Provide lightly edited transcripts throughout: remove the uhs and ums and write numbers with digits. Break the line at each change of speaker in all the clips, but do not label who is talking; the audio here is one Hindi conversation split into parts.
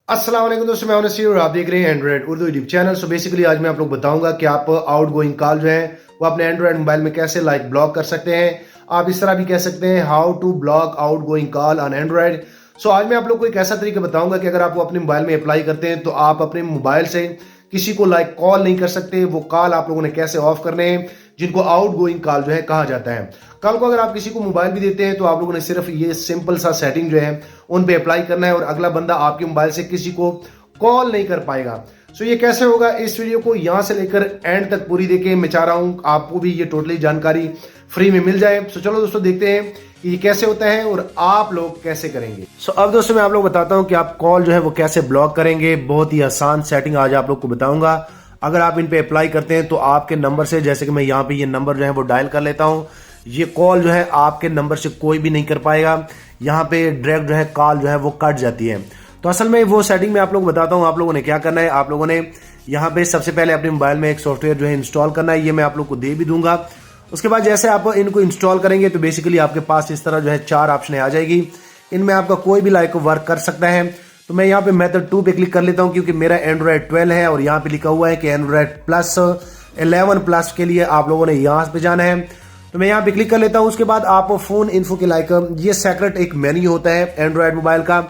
अस्सलाम वालेकुम दोस्तों, मैं नसीर और आप देख रहे हैं Android Urdu YouTube channel. So basically आज मैं आप लोग बताऊंगा कि आप आउट गोइंग कॉल जो है वो अपने एंड्रॉइड मोबाइल में कैसे ब्लॉक कर सकते हैं। आप इस तरह भी कह सकते हैं how to block outgoing call on Android. So आज मैं आप लोग को एक ऐसा तरीका बताऊंगा कि अगर आप वो अपने मोबाइल में अप्लाई करते हैं तो आप अपने मोबाइल से किसी को कॉल नहीं कर सकते। वो कॉल आप लोगों ने कैसे ऑफ करने हैं, जिनको आउट गोइंग कॉल जो है कहा जाता है। कल को अगर आप किसी को मोबाइल भी देते हैं तो आप लोगों ने सिर्फ ये सिंपल सा सेटिंग जो है उन पे अप्लाई करना है और अगला बंदा आपके मोबाइल से किसी को कॉल नहीं कर पाएगा। सो ये कैसे होगा, इस वीडियो को यहां से लेकर एंड तक पूरी देखें। मैं चाह रहा हूं आपको भी ये टोटली जानकारी फ्री में मिल जाए। सो चलो दोस्तों देखते हैं कि ये कैसे होता है और आप लोग कैसे करेंगे। सो अब दोस्तों मैं आप लोग बताता हूं कि आप कॉल जो है वो कैसे ब्लॉक करेंगे। बहुत ही आसान सेटिंग आज आप लोग को बताऊंगा। अगर आप इन पे अप्लाई करते हैं तो आपके नंबर से, जैसे कि मैं यहाँ पे ये नंबर जो है वो डायल कर लेता हूँ, ये कॉल जो है आपके नंबर से कोई भी नहीं कर पाएगा। यहाँ पे डायरेक्ट जो है कॉल जो है वो कट जाती है। तो असल में वो सेटिंग में आप लोग बताता हूँ आप लोगों ने क्या करना है। आप लोगों ने यहाँ पे सबसे पहले अपने मोबाइल में एक सॉफ्टवेयर जो है इंस्टॉल करना है। ये मैं आप लोग को दे भी दूंगा। उसके बाद जैसे आप इनको इंस्टॉल करेंगे तो बेसिकली आपके पास इस तरह जो है 4 ऑप्शन आ जाएगी। इनमें आपका कोई भी वर्क कर सकता है। तो मैं यहाँ पे मेथड 2 पे क्लिक कर लेता हूँ क्योंकि मेरा एंड्रॉइड 12 है और यहाँ पे लिखा हुआ है कि एंड्रॉइड प्लस 11 प्लस के लिए आप लोगों ने यहाँ पे जाना है। तो मैं यहाँ पे क्लिक कर लेता हूँ। उसके बाद आप फोन इन्फो के ये सेक्रेट एक मेन्यू होता है एंड्रॉइड मोबाइल का।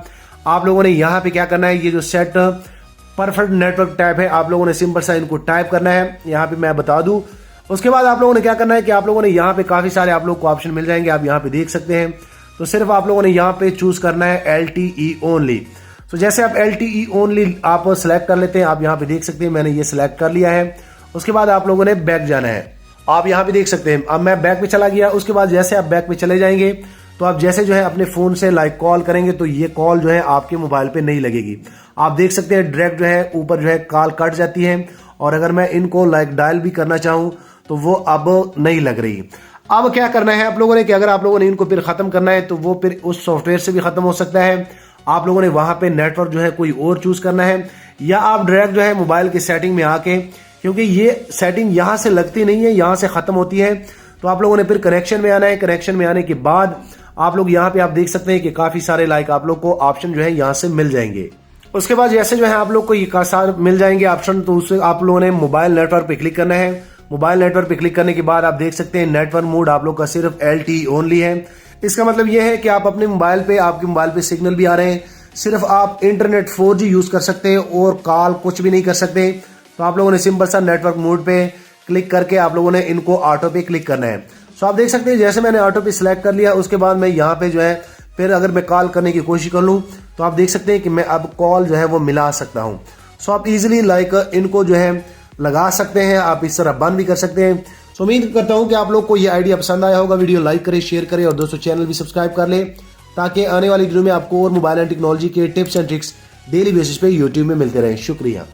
आप लोगों ने यहाँ पे क्या करना है, ये जो सेट परफेक्ट नेटवर्क टाइप है आप लोगों ने सिंपल सा इनको टाइप करना है। यहाँ पे मैं बता दूं। उसके बाद आप लोगों ने क्या करना है कि आप लोगों ने यहाँ पे काफी सारे आप लोग को ऑप्शन मिल जाएंगे, आप यहाँ पे देख सकते हैं। तो सिर्फ आप लोगों ने यहाँ पे चूज करना है LTE ओनली। तो जैसे आप LTE ओनली आप सिलेक्ट कर लेते हैं, आप यहाँ पे देख सकते हैं मैंने ये सिलेक्ट कर लिया है। उसके बाद आप लोगों ने बैक जाना है। आप यहाँ पे देख सकते हैं अब मैं बैक पे चला गया। उसके बाद जैसे आप बैक पे चले जाएंगे तो आप जैसे जो है अपने फोन से कॉल करेंगे तो ये कॉल जो है आपके मोबाइल पे नहीं लगेगी। आप देख सकते हैं डायरेक्ट जो है ऊपर जो है कॉल कट जाती है। और अगर मैं इनको डायल भी करना चाहूं तो वो अब नहीं लग रही। अब क्या करना है आप लोगों ने कि अगर आप लोगों ने इनको फिर खत्म करना है तो वो फिर उस सॉफ्टवेयर से भी खत्म हो सकता है। आप लोगों ने वहां पे नेटवर्क जो है कोई और चूज करना है, या आप डायरेक्ट जो है मोबाइल की सेटिंग में आके, क्योंकि ये सेटिंग यहां से लगती नहीं है, यहां से खत्म होती है। तो आप लोगों ने फिर कनेक्शन में आना है। कनेक्शन में आने के बाद आप लोग यहाँ पे आप देख सकते हैं कि काफी सारे आप लोग को ऑप्शन जो है यहाँ से मिल जाएंगे। उसके बाद जैसे जो है आप लोग को ये सारे मिल जाएंगे ऑप्शन, तो उससे आप लोगों ने मोबाइल नेटवर्क पे क्लिक करना है। मोबाइल नेटवर्क पे क्लिक करने के बाद आप देख सकते हैं नेटवर्क मोड आप लोग का सिर्फ LTE ओनली है। इसका मतलब यह है कि आप अपने मोबाइल पे, आपके मोबाइल पे सिग्नल भी आ रहे हैं, सिर्फ आप इंटरनेट 4G यूज कर सकते हैं और कॉल कुछ भी नहीं कर सकते। तो आप लोगों ने सिंपल सा नेटवर्क मोड पे क्लिक करके आप लोगों ने इनको ऑटो पे क्लिक करना है। सो आप देख सकते हैं जैसे मैंने ऑटो पे सिलेक्ट कर लिया। उसके बाद मैं यहाँ पे जो है फिर अगर मैं कॉल करने की कोशिश कर लूँ तो आप देख सकते हैं कि मैं अब कॉल जो है वो मिला सकता हूँ। सो आप इजीली इनको जो है लगा सकते हैं, आप इस तरह बंद भी कर सकते हैं। सो उम्मीद करता हूँ कि आप लोग को ये आइडिया पसंद आया होगा। वीडियो लाइक करें, शेयर करें और दोस्तों चैनल भी सब्सक्राइब कर लें ताकि आने वाली वीडियो में आपको और मोबाइल एंड टेक्नोलॉजी के tips and tricks daily basis पे यूट्यूब में मिलते रहें। शुक्रिया।